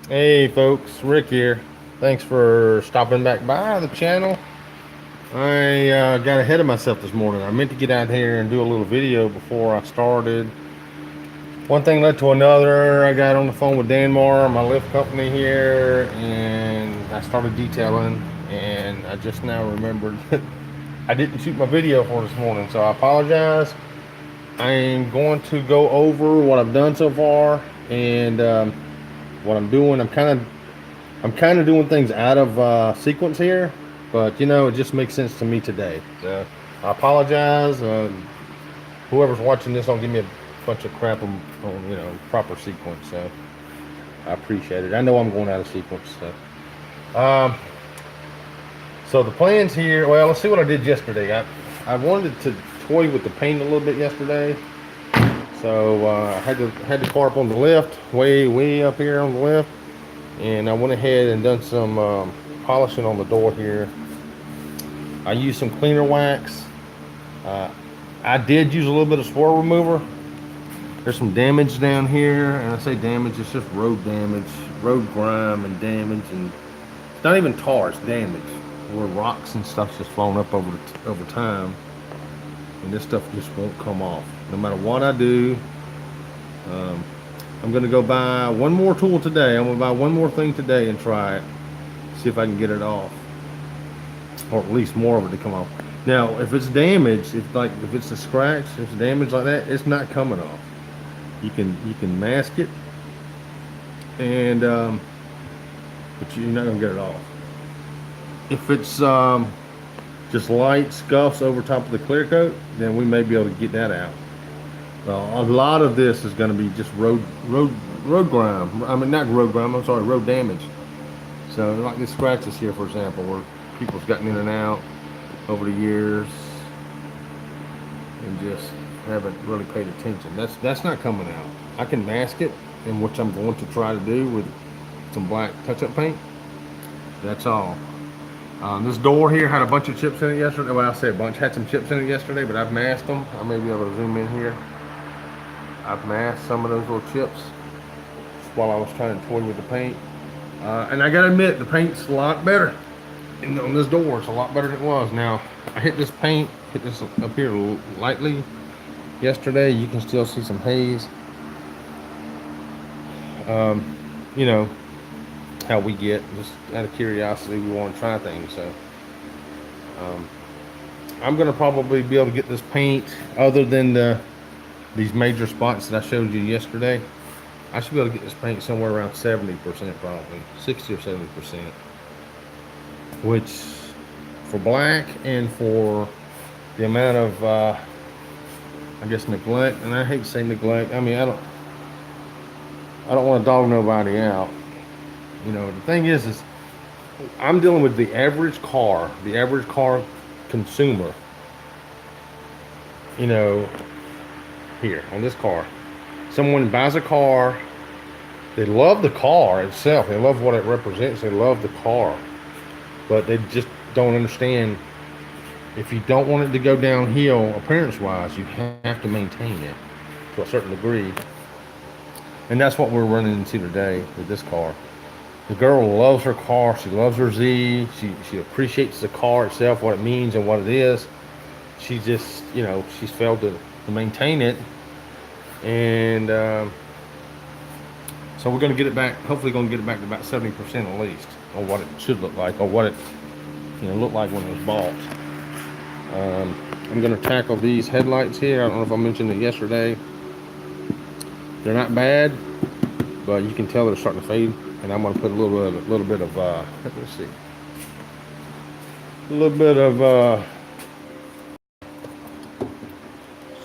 Hey folks, Rick here. Thanks for stopping back by the channel. I got ahead of myself this morning. I meant to get out here and do a little video before I started. One thing led to another. I got on the phone with Danmar, my lift company here, and I started detailing. And I just now remembered that I didn't shoot my video for this morning, so I apologize. I am going to go over what I've done so far and what I'm doing. I'm kind of doing things out of sequence here, but it just makes sense to me today. So I apologize. Whoever's watching this, don't give me a bunch of crap on proper sequence. So I appreciate it. I know I'm going out of sequence. Um, so the plans here. Well, let's see what I did yesterday. I wanted to toy with the paint a little bit yesterday. So I had the car up on the lift, way up here on the lift, and I went ahead and done some polishing on the door here. I used some cleaner wax. Uh, I did use a little bit of swirl remover. There's some damage down here, and I say damage, it's just road damage, road grime and damage, and it's not even tar, it's damage. Where rocks and stuff's just falling up over time, and this stuff just won't come off. No matter what I do, um, I'm gonna go buy one more tool today. I'm gonna buy one more thing today and try it, see if I can get it off, or at least more of it to come off. Now, if it's damaged, if it's a scratch, if it's damaged like that, it's not coming off. You can mask it, and but you're not gonna get it off. If it's just light scuffs over top of the clear coat, then we may be able to get that out. A lot of this is going to be just road grime. I mean, not road grime. I'm sorry, road damage. So, like these scratches here, for example, where people's gotten in and out over the years and just haven't really paid attention. That's not coming out. I can mask it, in which I'm going to try to do with some black touch-up paint. That's all. This door here had a bunch of chips in it yesterday. Well, I say a bunch. Had some chips in it yesterday, but I've masked them. I may be able to zoom in here. I've masked some of those little chips while I was trying to toy with the paint. And I gotta admit, the paint's a lot better. On this door, it's a lot better than it was. Now, I hit this up here lightly yesterday. You can still see some haze. Um, you know, how we get, just out of curiosity, we want to try things. So, um, I'm gonna probably be able to get this paint, other than these major spots that I showed you yesterday. I should be able to get this paint somewhere around 70%, probably 60 or 70%, which for black and for the amount of I guess neglect, and I hate to say neglect. I mean, I don't want to dog nobody out. The thing is I'm dealing with the average car consumer. You know, here on this car, someone buys a car. They love the car itself. They love what it represents. They love the car, but they just don't understand. If you don't want it to go downhill appearance-wise, you have to maintain it to a certain degree, and that's what we're running into today with this car. The girl loves her car. She loves her Z. She appreciates the car itself, what it means and what it is. She just, she's failed to maintain it, and so we're going to get it back. Hopefully, going to get it back to about 70% at least, or what it should look like, or what it looked like when it was bought. I'm going to tackle these headlights here. I don't know if I mentioned it yesterday. They're not bad, but you can tell they're starting to fade. And I'm going to put a little bit of let's see, a little bit of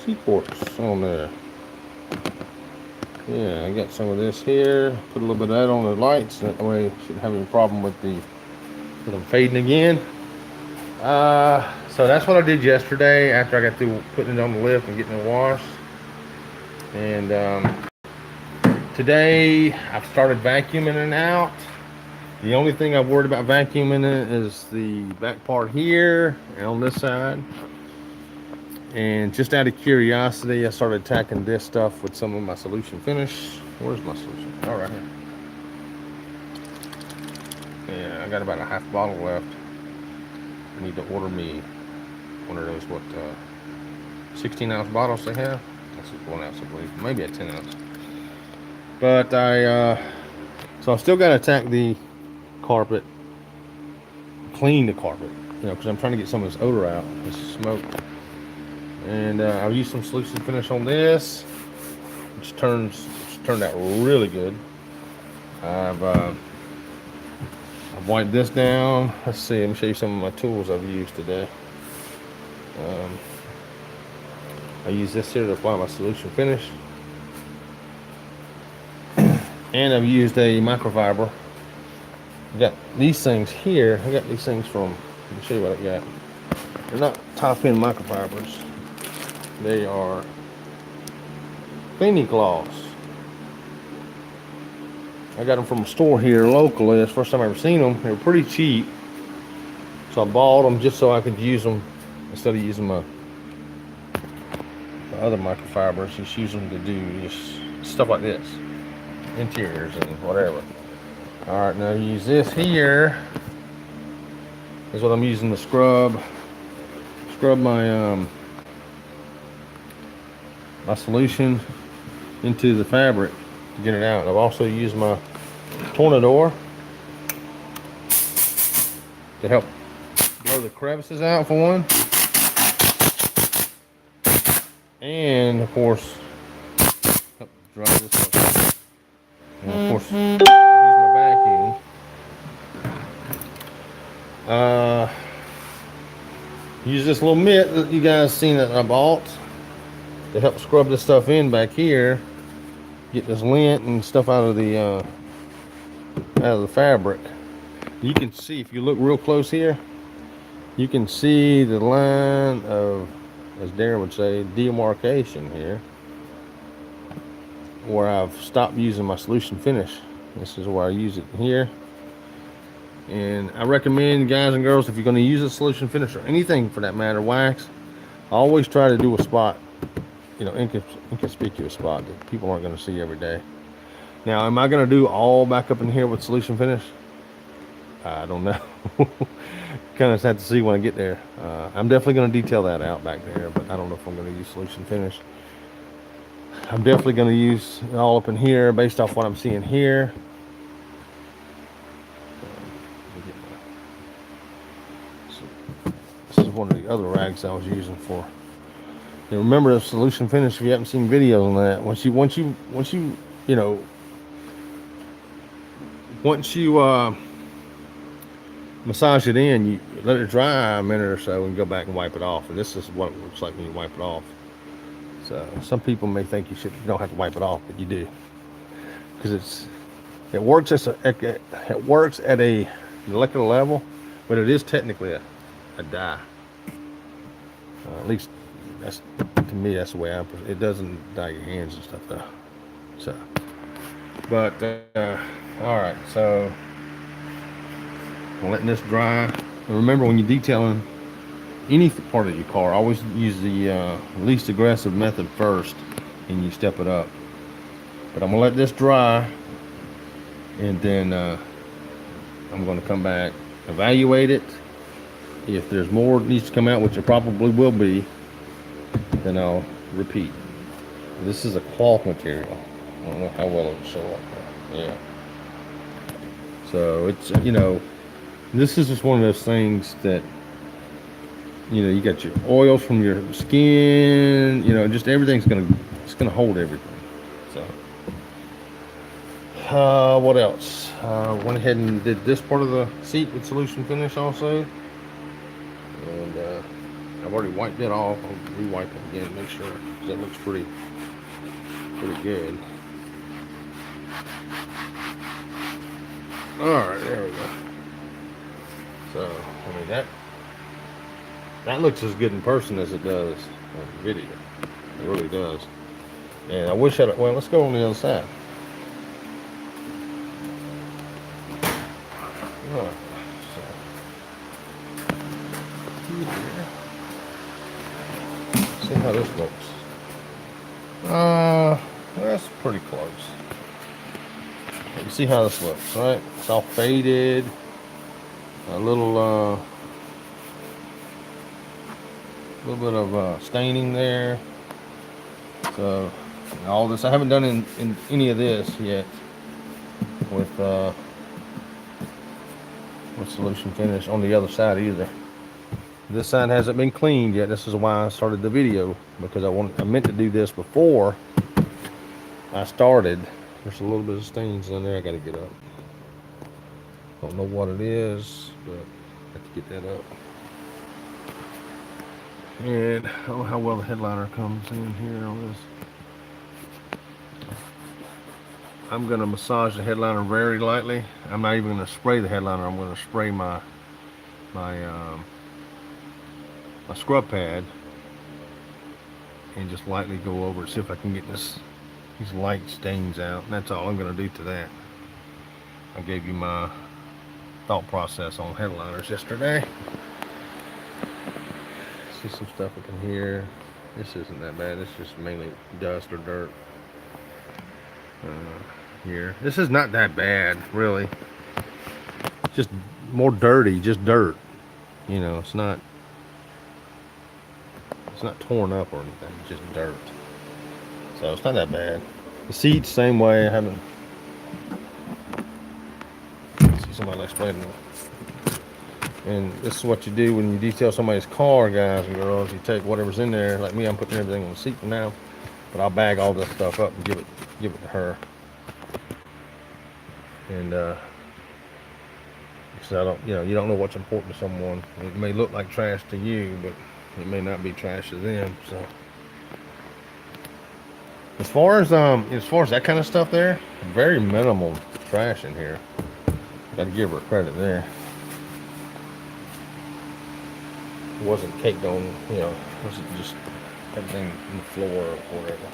Seaports on there. Yeah, I got some of this here. Put a little bit of that on the lights. That way, I shouldn't have any problem with them fading again. So that's what I did yesterday after I got through putting it on the lift and getting it washed. And today I've started vacuuming it out. The only thing I'm worried about vacuuming it is the back part here and on this side. And just out of curiosity, I started attacking this stuff with some of my solution finish. Where's my solution? All right. Yeah, I got about a half bottle left. I need to order me one of those, 16-ounce bottles they have. That's 1 ounce, I believe. Maybe a 10 ounce. But so I still got to attack the carpet, clean the carpet, because I'm trying to get some of this odor out, this smoke. And I've used some solution finish on this, which turned out really good. I've wiped this down. Let's see, let me show you some of my tools I've used today. I use this here to apply my solution finish. And I've used a microfiber. I got these things here. I got these things from, let me show you what I got. They're not top end microfibers. They are cleaning cloths. I got them from a store here locally. That's the first time I ever seen them. They were pretty cheap. So I bought them just so I could use them instead of using my other microfibers. Just use them to do just stuff like this. Interiors and whatever. Alright, now use this here. This is what I'm using to scrub my my solution into the fabric to get it out. I've also used my Tornador to help blow the crevices out for one. And of course, dry this up. And of course, I use my vacuum. Use this little mitt that you guys seen that I bought to help scrub this stuff in back here. Get this lint and stuff out of the fabric. You can see, if you look real close here, you can see the line of, as Darren would say, demarcation here, where I've stopped using my solution finish. This is where I use it here. And I recommend, guys and girls, if you're going to use a solution finish or anything for that matter, wax, always try to do a spot, inconspicuous spot that people aren't going to see every day. Now, am I going to do all back up in here with solution finish? I don't know. Kind of have to see when I get there. I'm definitely going to detail that out back there, but I don't know if I'm going to use solution finish. I'm definitely going to use it all up in here based off what I'm seeing here. This is one of the other rags I was using for. You remember the solution finish? If you haven't seen videos on that, once you massage it in, you let it dry a minute or so and go back and wipe it off. And this is what it looks like when you wipe it off. So some people may think you don't have to wipe it off, but you do, because it works at a molecular level, but it is technically a dye. At least to me, that's the way it doesn't dye your hands and stuff though. So, but all right, so I'm letting this dry. And remember, when you're detailing any part of your car, always use the least aggressive method first, and you step it up. But I'm gonna let this dry, and then I'm gonna come back, evaluate it. If there's more that needs to come out, which there probably will be, then I'll repeat. This is a cloth material. I don't know how well it'll show up. Yeah. So it's, this is just one of those things that, you got your oils from your skin, just everything's it's gonna hold everything. So, what else? Went ahead and did this part of the seat with solution finish also. And I've already wiped it off. I'll re-wipe it again, make sure that looks pretty good. Alright, there we go. So, I mean, that looks as good in person as it does on video. It really does. And I wish well, let's go on the other side. Alright, so see how this looks. That's pretty close. You see how this looks, right? It's all faded. a little bit of staining there. So all this, I haven't done in any of this yet with solution finish on the other side either. This side hasn't been cleaned yet. This is why I started the video, because I meant to do this before I started. There's a little bit of stains in there. I got to get up. Don't know what it is, but I have to get that up. And I don't know how well the headliner comes in here on this. I'm going to massage the headliner very lightly. I'm not even going to spray the headliner. I'm going to spray my scrub pad and just lightly go over it, see if I can get these light stains out. And that's all I'm going to do to that. I gave you my thought process on headliners yesterday. See some stuff up in here. This isn't that bad. It's just mainly dust or dirt. Here, this is not that bad, really. It's just more dirty, just dirt. You know, it's not torn up or anything. It's just dirt. So it's not that bad. The seats, same way. I haven't. See somebody explaining it. And this is what you do when you detail somebody's car, guys and girls. You take whatever's in there. Like me, I'm putting everything on the seat for now, but I'll bag all this stuff up and give it to her. And because I don't, you don't know what's important to someone. It may look like trash to you, but it may not be trash to them. So as far as that kind of stuff, there, very minimal trash in here. Got to give her credit there. It wasn't caked on, it wasn't just everything on the floor or whatever.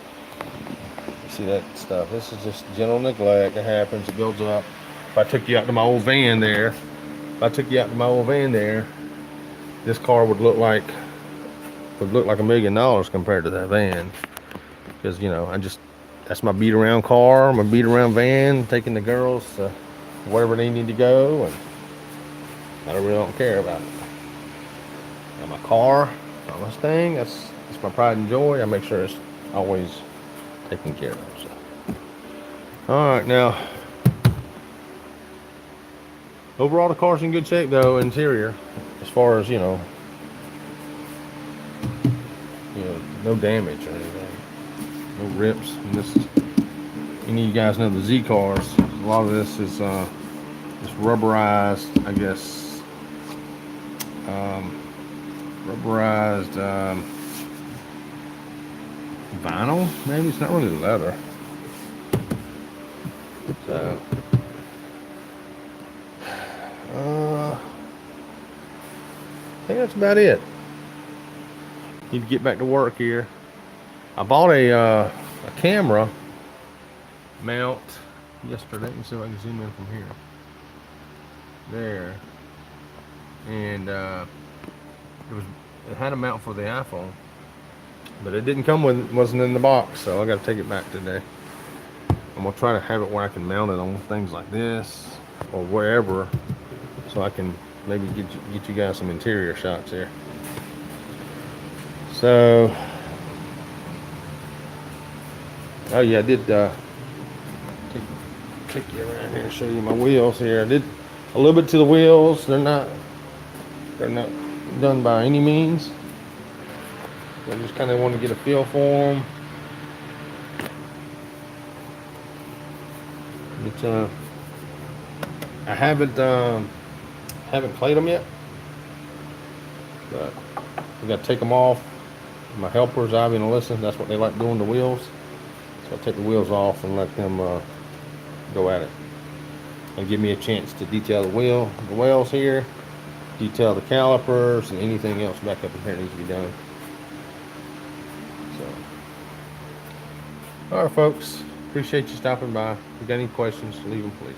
You see that stuff? This is just general neglect. It happens. It builds up. If I took you out to my old van there, this car would look like $1 million compared to that van. Because that's my beat around car, my beat around van, taking the girls to wherever they need to go, and I really don't care about it. Now my car, my Mustang, that's my pride and joy. I make sure it's always taken care of. So, all right, now overall the car's in good shape though, interior, as far as no damage or anything, no rips. And this is, any of you guys know the Z cars, a lot of this is just rubberized, I guess, rubberized vinyl, maybe. It's not really leather. So I think that's about it. Need to get back to work here. I bought a camera mount yesterday. Let me see if I can zoom in from here. There. And it had a mount for the iPhone, but it didn't come with, wasn't in the box, so I got to take it back today. I'm gonna try to have it where I can mount it on things like this or wherever, so I can maybe get you guys some interior shots here. So, oh yeah, I did take you around here and show you my wheels here. I did a little bit to the wheels. They're not done by any means. I just kind of want to get a feel for them. But I haven't played them yet, but we got to take them off. My helpers, Ivy and Alyssa, that's what they like doing, the wheels. So I'll take the wheels off and let them go at it, and give me a chance to detail the wheels here, detail the calipers, and anything else back up in here needs to be done. So, all right, folks, appreciate you stopping by. If you got any questions, leave them, please.